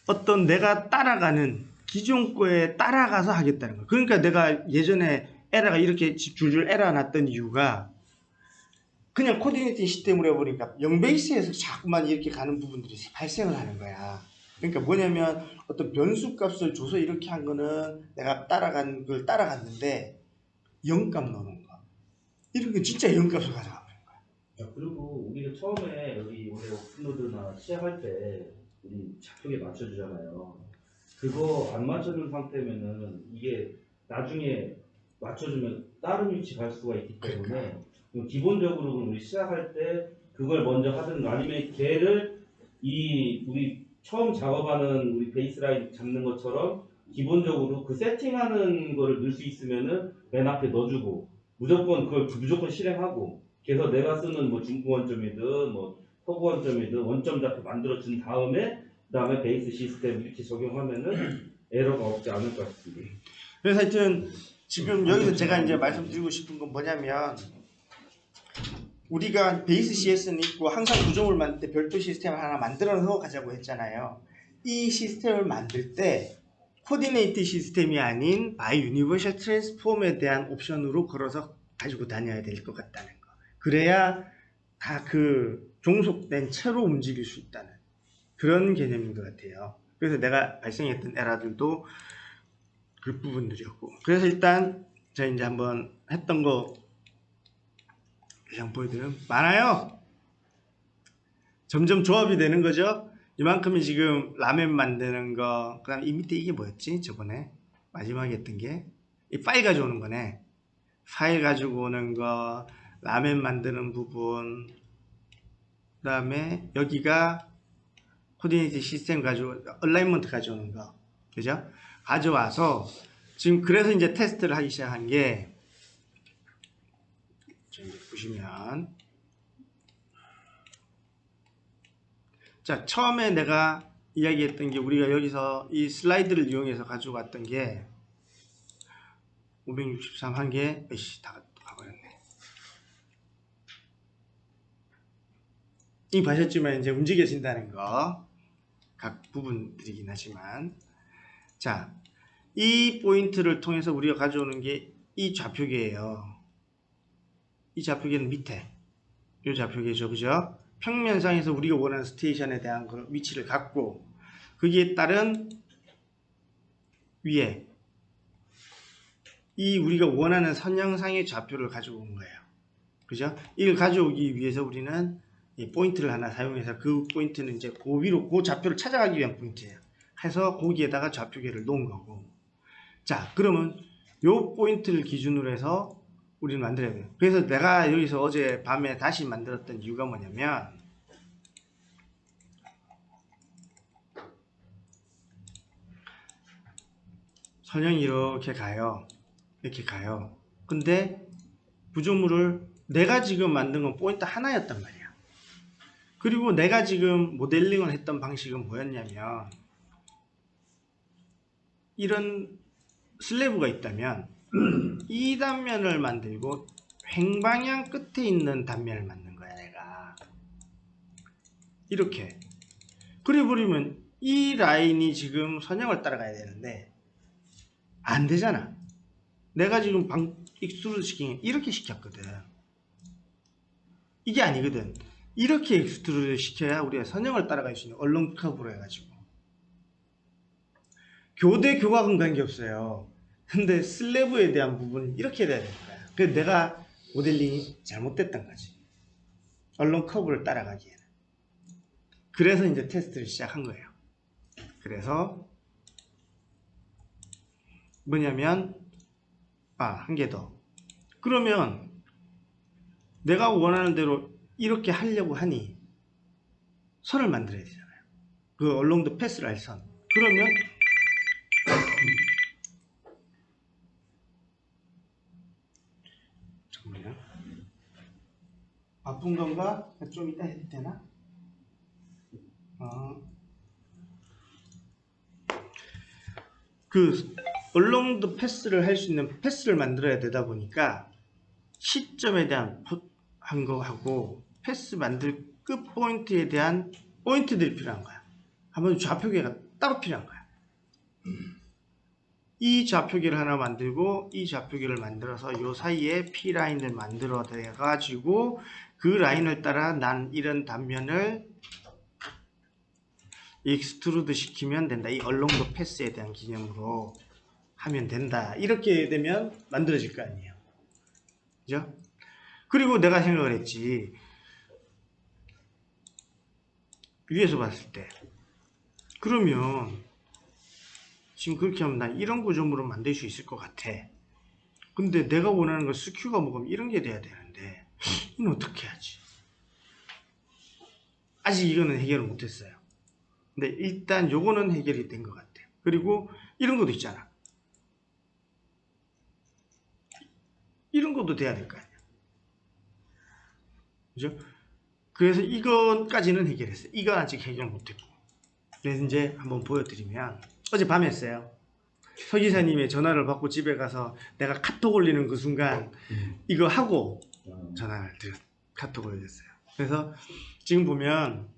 어떤 내가 따라가는 기존 거에 따라가서 하겠다는 거예요. 그러니까 내가 예전에 에러가 이렇게 줄줄 에러 났던 이유가, 그냥 코디네이팅 시스템으로 해보니까 0베이스에서 자꾸만 이렇게 가는 부분들이 발생을 하는 거야. 그러니까 뭐냐면 어떤 변수 값을 줘서 이렇게 한 거는 내가 따라간 걸 따라갔는데 0값 넣는 거. 이런 게 진짜 0값을 가져가 버린 거야. 그리고 우리가 처음에 여기 원래 오픈로드나 시작할 때 우리 좌표에 맞춰주잖아요. 그거 안 맞춰준 상태면은 이게 나중에 맞춰주면 다른 위치 갈 수가 있기 때문에 기본적으로 우리 시작할 때 그걸 먼저 하든가, 아니면 걔를 우리 처음 작업하는 우리 베이스라인 잡는 것처럼 기본적으로 그 세팅하는 거를 넣을 수 있으면은 맨 앞에 넣어주고, 무조건 실행하고, 그래서 내가 쓰는 뭐 중구 원점이든 뭐 서구 원점이든 원점 좌표 만들어 준 다음에 그다음에 베이스 시스템 이렇게 적용하면은 에러가 없지 않을 것 같습니다. 그래서 하여튼 지금 여기서 제가 이제 말씀드리고 싶은 건 뭐냐면, 우리가 베이스 CS는 있고 항상 구조물 만들 때 별도 시스템을 하나 만들어서 가자고 했잖아요. 이 시스템을 만들 때 코디네이트 시스템이 아닌 바이 유니버셜 트랜스폼에 대한 옵션으로 걸어서 가지고 다녀야 될 것 같다는 거. 그래야 다 그 종속된 채로 움직일 수 있다는 그런 개념인 것 같아요. 그래서 내가 발생했던 에러들도 그 부분들이었고, 그래서 일단 제가 이제 한번 했던 거 그냥 보여드리면 많아요. 점점 조합이 되는 거죠. 이만큼이 지금 라면 만드는 거, 그 다음에 이 밑에 이게 뭐였지? 저번에 마지막에 했던 게 이 파일 가져오는 거네. 파일 가지고 오는 거, 라면 만드는 부분, 그 다음에 여기가 코디네이트 시스템 가지고 얼라이먼트 가져오는 거, 그죠? 가져와서 지금 그래서 이제 테스트를 하기 시작한 게, 저기 보시면, 자, 처음에 내가 이야기했던 게, 우리가 여기서 이 슬라이드를 이용해서 가져갔던 게 563 한 개, 다 가버렸네. 이 보셨지만 이제 움직여진다는 거, 각 부분들이긴 하지만, 자, 이 포인트를 통해서 우리가 가져오는 게 이 좌표계예요. 이 좌표계는 밑에, 이 좌표계죠, 그죠? 평면상에서 우리가 원하는 스테이션에 대한 그 위치를 갖고, 거기에 따른 위에 이 우리가 원하는 선형상의 좌표를 가지고 온 거예요. 그죠? 이걸 가져오기 위해서 우리는 이 포인트를 하나 사용해서, 그 포인트는 이제 그 위로 그 좌표를 찾아가기 위한 포인트예요. 해서 거기에다가 좌표계를 놓은 거고. 자, 그러면 요 포인트를 기준으로 해서 우리는 만들어야 돼요. 그래서 내가 여기서 어제 밤에 다시 만들었던 이유가 뭐냐면, 선형이 이렇게 가요. 이렇게 가요. 근데 구조물을 내가 지금 만든 건 포인트 하나였단 말이야. 그리고 내가 지금 모델링을 했던 방식은 뭐였냐면, 이런 슬래브가 있다면 이 단면을 만들고 횡방향 끝에 있는 단면을 만든 거야, 내가. 이렇게. 그래 버리면 이 라인이 지금 선형을 따라가야 되는데 안 되잖아. 내가 지금 익스트루드 시킨 게 이렇게 시켰거든. 이게 아니거든. 이렇게 익스트루드 시켜야 우리가 선형을 따라갈 수 있는 얼론 커브로 해가지고. 교대 교각은 관계없어요. 근데 슬래브에 대한 부분은 이렇게 돼야 되는 거야. 그래서 내가 모델링이 잘못됐던 거지. 얼론 커브를 따라가기에는. 그래서 이제 테스트를 시작한 거예요. 그래서 뭐냐면, 한 개 더. 그러면 내가 원하는 대로 이렇게 하려고 하니 선을 만들어야 되잖아요. 그 along the path를 할 선. 그러면 잠깐만요. 바쁜 건가? 좀 이따 해도 되나? 그 along the path를 할 수 있는 패스를 만들어야 되다 보니까 시점에 대한 한 거하고 패스 만들 끝 포인트에 대한 포인트들이 필요한 거야. 한번 좌표계가 따로 필요한 거야. 이 좌표계를 하나 만들고 이 좌표계를 만들어서 요 사이에 P라인을 만들어 가지고 그 라인을 따라 난 이런 단면을 익스트루드 시키면 된다. 이 along the path에 대한 개념으로 하면 된다. 이렇게 되면 만들어질 거 아니에요. 그죠? 그리고 내가 생각을 했지. 위에서 봤을 때. 그러면 지금 그렇게 하면 난 이런 구조물을 만들 수 있을 것 같아. 근데 내가 원하는 건 스큐가 먹으면 이런 게 돼야 되는데 이건 어떻게 하지? 아직 이거는 해결을 못했어요. 근데 일단 요거는 해결이 된 것 같아요. 그리고 이런 것도 있잖아. 이런 것도 돼야 될 거 아니야. 그죠? 그래서 이것까지는 해결했어요. 이거 아직 해결 못했고. 그래서 이제 한번 보여드리면, 어제 밤에 했어요. 서 기사님의 전화를 받고 집에 가서 내가 카톡 올리는 그 순간 이거 하고 전화를 카톡을 올렸어요. 그래서 지금 보면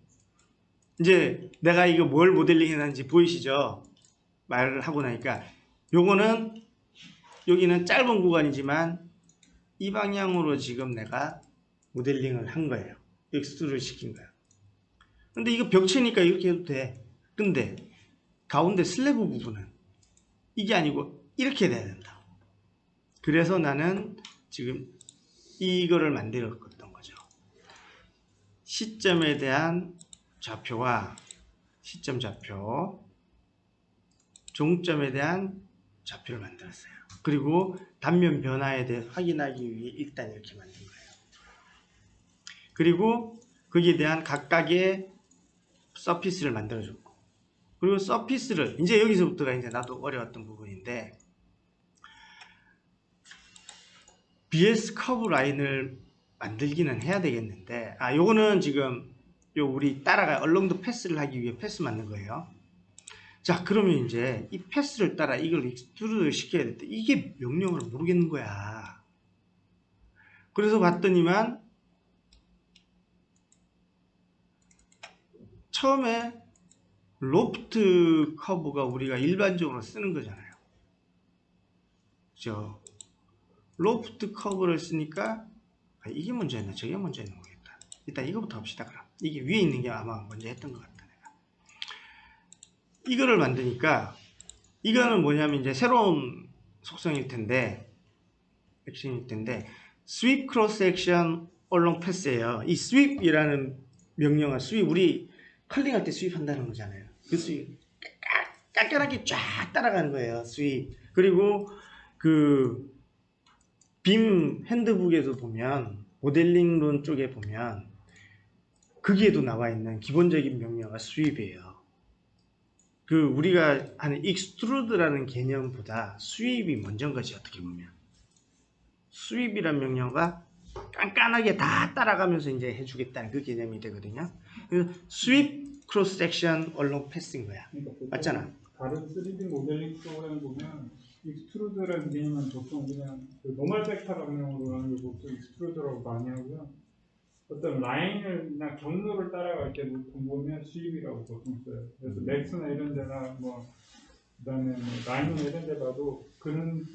이제 내가 이거 뭘 모델링 해놨는지 보이시죠? 말을 하고 나니까 요거는 여기는 짧은 구간이지만 이 방향으로 지금 내가 모델링을 한 거예요. 익스트루드 시킨 거야. 근데 이거 벽체니까 이렇게 해도 돼. 근데 가운데 슬래브 부분은 이게 아니고 이렇게 돼야 된다. 그래서 나는 지금 이거를 만들었던 거죠. 시점에 대한 좌표와 시점 좌표, 종점에 대한 좌표를 만들었어요. 그리고 단면 변화에 대해 확인하기 위해 일단 이렇게 만든 거예요. 그리고 거기에 대한 각각의 서피스를 만들어줬고, 그리고 서피스를 이제 여기서부터가 이제 나도 어려웠던 부분인데, BS 커브 라인을 만들기는 해야 되겠는데, 요거는 지금 우리 따라가 얼렁도 패스를 하기 위해 패스 만든 거예요. 자, 그러면 이제 이 패스를 따라 이걸 익스트루드 시켜야 될 때 이게 명령을 모르겠는 거야. 그래서 봤더니만 처음에 로프트 커브가 우리가 일반적으로 쓰는 거잖아요. 그죠? 로프트 커브를 쓰니까 이게 문제였나 저게 문제였나 모르겠다. 일단 이거부터 합시다. 그럼 이게 위에 있는 게 아마 먼저 했던 것 같다. 내가 이거를 만드니까 이거는 뭐냐면 이제 새로운 속성일 텐데, 액션일 텐데, sweep cross action along pass예요. 이 sweep이라는 명령은 우리 컬링할 때 스윕 한다는 거잖아요. 그 스윕 깐깐하게 쫙 따라가는 거예요. 스윕. 그리고 그 빔 핸드북에도 보면, 모델링론 쪽에 보면 거기에도 나와 있는 기본적인 명령어가 스윕이에요. 그 우리가 하는 익스트루드라는 개념보다 스윕이 먼저인 거지. 어떻게 보면 스윕이란 명령어가 깐깐하게 다 따라가면서 이제 해주겠다는 그 개념이 되거든요. 그래서 스윕 크로스 섹션 얼렁 패스인 거야. 그러니까 맞잖아. 다른 3D 모델링 프로그램 보면 익스트루드라는 개념은 보통 그냥 그 노멀 벡터 방향으로 하는 걸 보통 익스트루드라고 많이 하고요. 어떤 라인을나 경로를 따라갈 때 보통 보면 스윕이라고 보통 써요. 그래서 맥스나 이런 데나 그다음에 라인이나 이런 데 봐도 그런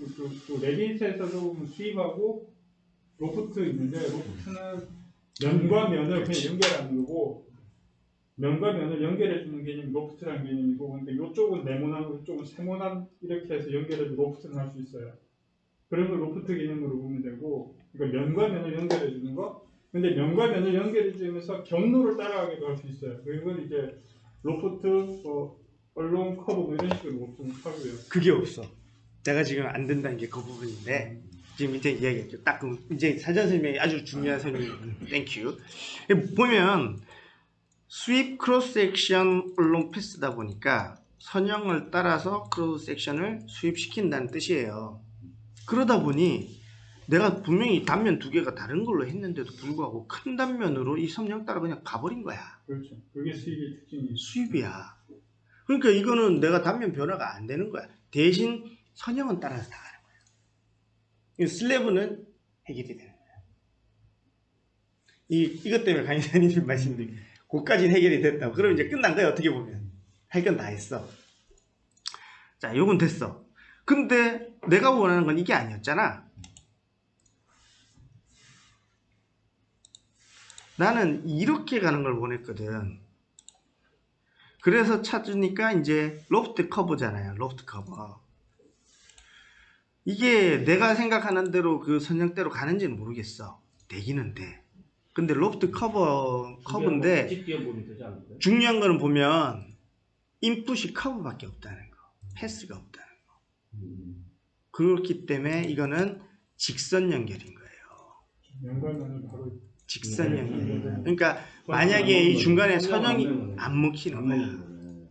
또 레딧에서도 보면 스윕하고 로프트 있는데, 로프트는 면과 면을 그냥 연결하는 거고, 면과 면을 연결해 주는 개념이 로프트라는 개념이고, 그러니까 이쪽은 네모난, 이쪽은 세모난 이렇게 해서 연결해서 로프트는 할 수 있어요. 그런 걸 로프트 개념으로 보면 되고, 그러니까 면과 면을 연결해 주는 거. 근데 면과 면을 연결해 주면서 경로를 따라가기도 할 수 있어요. 그건 이제 로프트, 얼롱 커브 이런 식으로 보통 하고요. 그게 없어. 내가 지금 안 된다는 게 그 부분인데, 지금 이제 이야기했죠. 딱 이제 사전 설명이 아주 중요한 설명이. 땡큐. 보면 스윕 크로스 섹션 얼롱 패스다 보니까 선형을 따라서 크로스 섹션을 수입시킨다는 뜻이에요. 그러다 보니 내가 분명히 단면 두 개가 다른 걸로 했는데도 불구하고 큰 단면으로 이 선형 따라 그냥 가버린 거야. 그렇죠. 그게 수입의 특징이에요. 수입이야. 그러니까 이거는 내가 단면 변화가 안 되는 거야. 대신 선형은 따라서 다 가는 거야. 이 슬래브는 해결이 되는 거야. 이것 때문에 강의사님 말씀드린 그까지는 해결이 됐다고. 그러면 이제 끝난 거야. 어떻게 보면 할 건 다 했어. 자, 요건 됐어. 근데 내가 원하는 건 이게 아니었잖아. 나는 이렇게 가는 걸 원했거든. 그래서 찾으니까 이제 로프트 커브잖아요. 로프트 커브. 이게 내가 생각하는 대로 그 선형대로 가는지는 모르겠어. 되기는 돼. 근데 로프트 커브인데 중요한 거는 보면 인풋이 커브밖에 없다는 거. 패스가 없다는 거. 그렇기 때문에 이거는 직선 연결인 거예요. 연관면을 바로 직선 연결. 그러니까 만약에 이 중간에 선형이 안 먹히는 거야.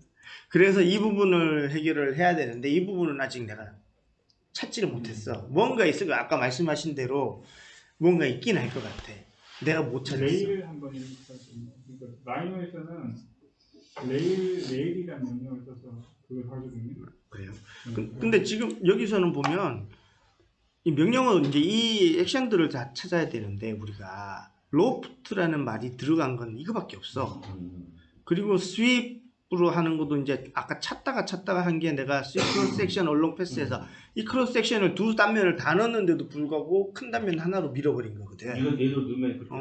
그래서 이 부분을 해결을 해야 되는데 이 부분은 아직 내가 찾지를 못했어. 뭔가 있을 거 아까 말씀하신 대로 뭔가 있긴 할 것 같아. 내가 못 찾았어. 레일 한번 이렇게 하거든요. 그러니까 라이노에서는 레일이라는 명령을 써서 그걸 하거든요. 그래요. 근데 지금 여기서는 보면 이 명령은 이제 이 액션들을 다 찾아야 되는데 우리가 로프트라는 말이 들어간 건 이거밖에 없어. 그리고 스윕으로 하는 것도 이제 아까 찾다가 한 게 내가 스윕 크로스 섹션 얼롱 패스에서 이 크로스 섹션을 두 단면을 다 넣었는데도 불구하고 큰 단면 하나로 밀어버린 거거든. 이거 얘도 넣으면 그렇게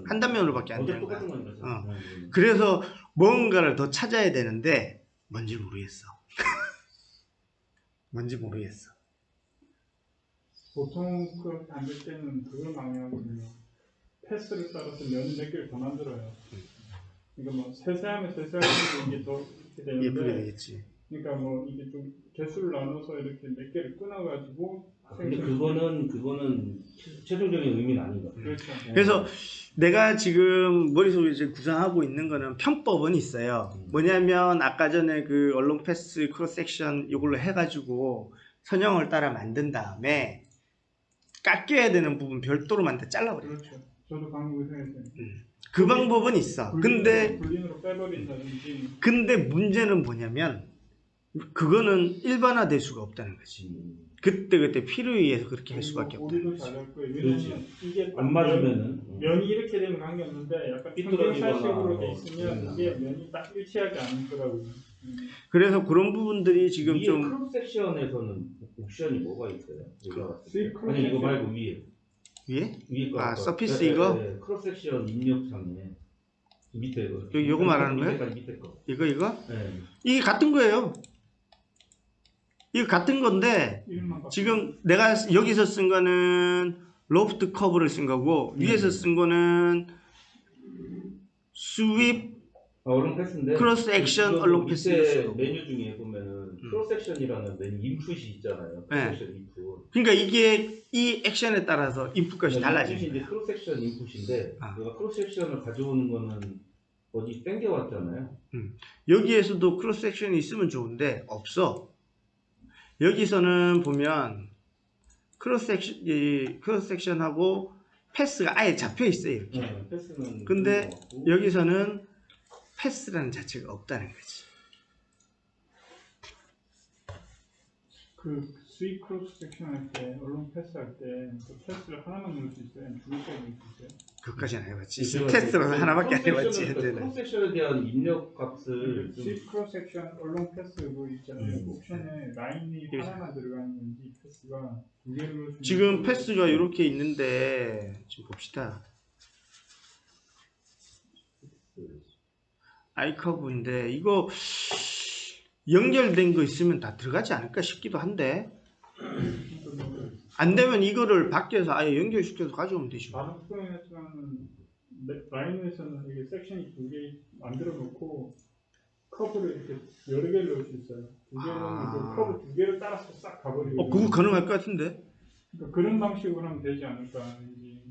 한 단면으로밖에 안 되는 거야. 똑같은 거니까. 그래서 뭔가를 더 찾아야 되는데 뭔지 모르겠어. 뭔지 모르겠어. 보통 그렇게 안 될 때는 그걸 많이 하거든요. 패스를 따라서 면을 몇 개를 더 만들어요. 그러니까 뭐 세세하면 세세하면 이게 더 이렇게 예쁘게 되는데, 되겠지. 그러니까 뭐 이게 좀 개수를 나눠서 이렇게 몇 개를 끊어가지고. 근데 그거는 최종적인 의미는 아닌 것 같아요. 그렇죠. 그래서 내가 지금 머릿속에 이제 구상하고 있는 거는 편법은 있어요. 뭐냐면 아까 전에 그 언론 패스 크로스 섹션 이걸로 해가지고 선형을 따라 만든 다음에 깎여야 되는 부분 별도로 만들 잘라버려. 그렇죠. 저도 방금 그 생각했어요. 그 방법은 있어. 근데 불린으로 빼버린다든지. 문제는 뭐냐면 그거는 일반화될 수가 없다는 거지. 그때 필요에 의해서 그렇게 할 수밖에 없다. 우리도 잘할 거예요. 그렇지. 왜냐면 이게 안 맞으면은 면이 이렇게 되면 관계없는데 약간 삐뚤어지식으로 돼 있으면 뭐, 이게 면이 딱 일치하지 않을 거라고요. 그래서 그런 부분들이 지금 위에 좀 크롭 섹션에서는 옵션이 뭐가 있어요? 스윗 크롭 아니 이거 섹션. 말고 위에 거 아, 아까- 서피스 이거? 네, 크롭 섹션 입력창에 밑에 거 여기 요거 말하는 거예요? 밑에까지 밑에 거. 이거 네. 이게 같은 거예요. 이거 같은 건데 이름만 바꿔. 지금 내가 여기서 쓴 거는 로프트 커브를 쓴 거고 위에서 쓴 거는 스윕 언론 패스인데 크로스 액션 이거 언론 밑에 패스. 메뉴 중에 보면은 크로스 섹션이라는 메뉴 인풋이 있잖아요. 네. 크로스 섹션 인풋. 그러니까 이게 이 액션에 따라서 인풋값이 달라집니다. 이제 크로스 섹션 인풋인데 아. 내가 크로스 섹션을 가져오는 거는 어디 땡겨왔잖아요. 여기에서도 크로스 섹션이 있으면 좋은데 없어. 여기서는 보면 크로스 섹션하고 패스가 아예 잡혀 있어요. 이렇게. 네, 패스는 근데 그런 것 같고. 여기서는 패스라는 자체가 없다는 거지. 그 스윗 크로스 섹션 할 때 언론 패스 할 때 그 패스를 하나만 넣을 수 있어요? 두 개까지 넣을 수 있어요? 그것까지는 안 해봤지. 제가 테스트로서 그 하나밖에 안 크로스 해봤지. 섹션은 현재는. 크로스 섹션에 대한 입력 값을 좀 스윗 크로스 섹션 언론 패스 뭐 있잖아요. 그 옵션에 라인이 하나만 들어가는 건지 패스가 두 개를 넣을 수 있는 지금 건지. 패스가 이렇게 있는데 지금 봅시다. 아이커브인데 이거 연결된 거 있으면 다 들어가지 않을까 싶기도 한데 안 되면 이거를 밖에서 아예 연결시켜서 가져오면 되죠. 다른 프로그램에서는 라인에서는 이게 섹션이 두 개 만들어 놓고 커브를 이렇게 여러 개를 넣을 수 있어요. 두 개는 그 커브 두 개를 따라서 싹 가버리고. 그거 가능할 것 같은데. 그러니까 그런 방식으로 하면 되지 않을까. 이제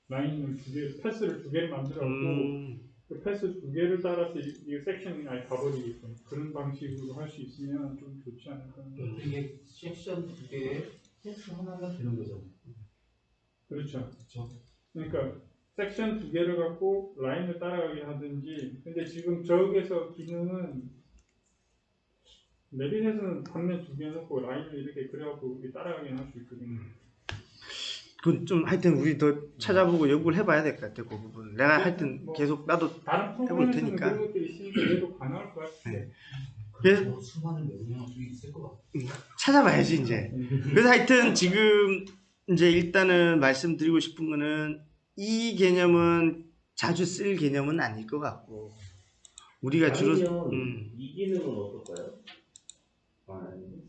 라인을 두 개, 패스를 두 개를 만들어갖고 그 패스 두 개를 따라서 이 섹션이 아예 가버리게끔 그런 방식으로 할 수 있으면 좀 좋지 않을까. 이게 섹션 두 개에 패스 하나가 되는 거잖아요. 그렇죠. 그러니까 섹션 두 개를 갖고 라인을 따라가게 하든지. 근데 지금 저기에서 기능은 레빗에서는 단면 두 개 넣고 라인을 이렇게 그려갖고 따라가게 할 수 있거든요. 그 좀 하여튼 우리 더 찾아보고 연구를 해봐야 될 것 같아. 그 부분. 내가 하여튼 뭐 계속 나도 다른 해볼 프로그램에서는 테니까. 그런 것들이 있으니까 얘도 가능할 것 같은데. 네. 그래서 뭐 수많은 명령어들이 있을 것 같아요. 찾아봐야지 이제. 그래서 하여튼 지금 이제 일단은 말씀드리고 싶은 거는 이 개념은 자주 쓸 개념은 아닐 것 같고 우리가 주로 아니면 이 기능은 어떨까요? 아니.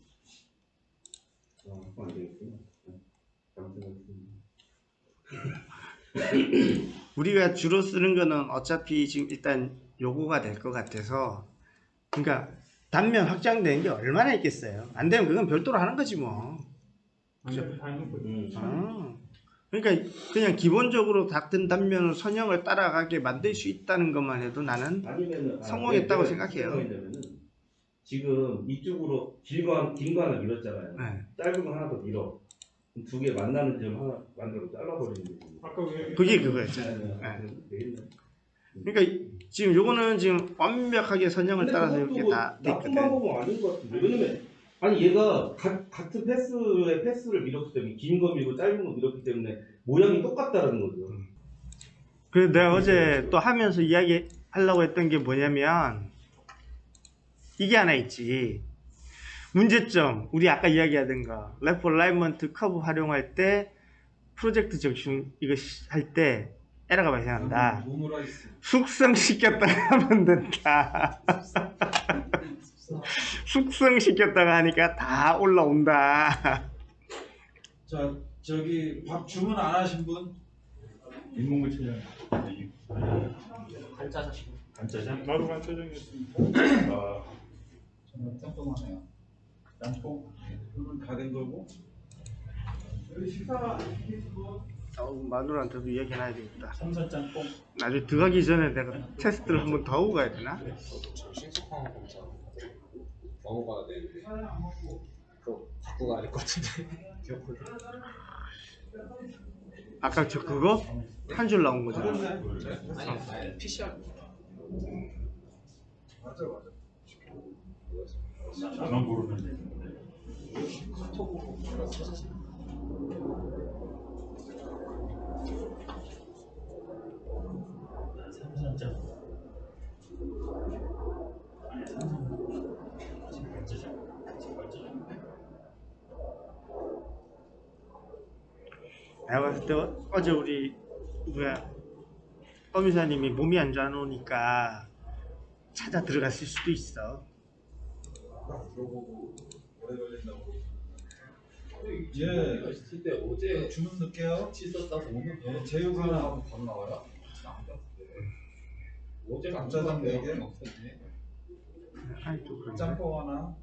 안 되겠구나. 우리가 주로 쓰는 거는 어차피 지금 일단 요거가 될 것 같아서 그러니까 단면 확장되는 게 얼마나 있겠어요. 안 되면 그건 별도로 하는 거지 뭐. 완전히 다 해놓고. 그러니까 그냥 기본적으로 같은 단면을 선형을 따라가게 만들 수 있다는 것만 해도 나는 아니면은 성공했다고 내가 생각해요. 뭐냐면은 지금 이쪽으로 긴 거 하나 밀었잖아요. 네. 짧은 거 하나 더 밀어. 두 개 만나는 점 하나 만들어 잘라버리는 거지. 아까 왜 그게 그거였죠. 그러니까 지금 요거는 지금 완벽하게 선형을 따라서 이렇게 다 돼 나쁜 있거든. 방법은 아닌 것 같은데. 왜냐면 아니 얘가 같은 패스에 패스를 밀었기 때문에 긴 거 밀고 짧은 거 밀었기 때문에 모양이 똑같다라는 거죠. 그래서 내가 어제 또 하면서 이야기 하려고 했던 게 뭐냐면 이게 하나 있지. 문제점 우리 아까 이야기하던 거 레프 얼라이먼트 커브 활용할 때 프로젝트 적중 이거 할 때 에러가 발생한다. 숙성시켰다 하면 된다. 숙성시켰다가 하니까 다 올라온다. 자, 저기 밥 주문 안 하신 분? 인문고 체장. 간짜장. 간짜장? 나도 간짜장이었습니다. 저는 짬뽕 하나요. 짬뽕? 그러면 다 된 거고. 여기 식사 마누라한테도 얘기해놔야 되겠다. 삼선짬뽕. 나중에 들어가기 전에 내가 테스트를 한번 더 하고 가야 되나? 신속항 검사 먹어봐야 되는데 그거 바꾸고 가야 될 것 같은데 기억을. 아까 저 그거 한 줄 나온 거잖아. 아니 PCR. 맞아. 나만 모르는 얘기인데. 카톡으로 찾아서. 삼선짬뽕. 내가 봤을 때 어제 우리 어미사님이 몸이 안 좋아놓으니까 찾아 들어갔을 수도 있어. 들어보고 오래 걸린다고. 예. 있을 때 어제 주문 넣을게요. 씻었다고 오늘 예, 제육 하나. 바로 나와요? 어제 감자장 네 개. 아이, 또 그러네. 짬뽕 하나.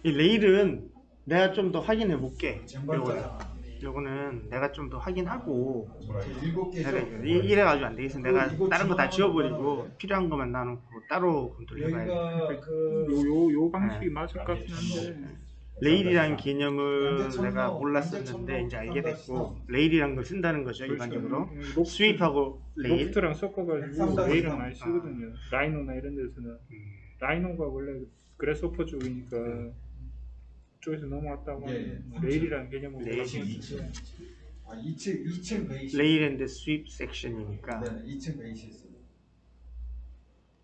이 레일은 내가 좀 더 확인해 볼게. 쟁반짜장. 요거는 내가 좀 더 확인하고 7개죠. 이래가지고 안 되겠어. 내가 이거 다른 거 다 지나가는 지워버리고 거는 필요한 것만 나누고 따로 검토를 해봐야 돼. 여기가 그 요 방식이 맞을 것 같긴 한데. 레일이라는 개념을 완전 내가 청로, 몰랐었는데 완전 이제 알게 됐고 청로 레일이라는 걸 쓴다는 거죠 일반적으로. 스윕하고 레일. 로프트랑 섞어가지고 삼단 레일은 삼단. 많이 쓰거든요. 라이노나 이런 데서는 라이노가 원래 그래스호퍼 쪽이니까 쪽에서 넘어왔다고 예, 하면 레일이라는 개념으로 레일. 바꾸는데 2층 베이시. 레일 앤드 스윕 섹션이니까 네, 2층 베이시 있어요.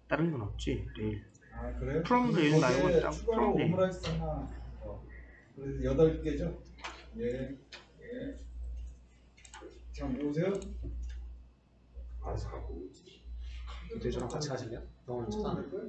다른 건 없지 레일. 아 그래요? 프롬 레일 말고 딱 추가로 프롬 레일. 오므라이스 하나. 그래서 8개죠? 예. 자, 오세요. 알아서 하고. 대조랑 같이 하실래요? 병원 찾아낼 거예요?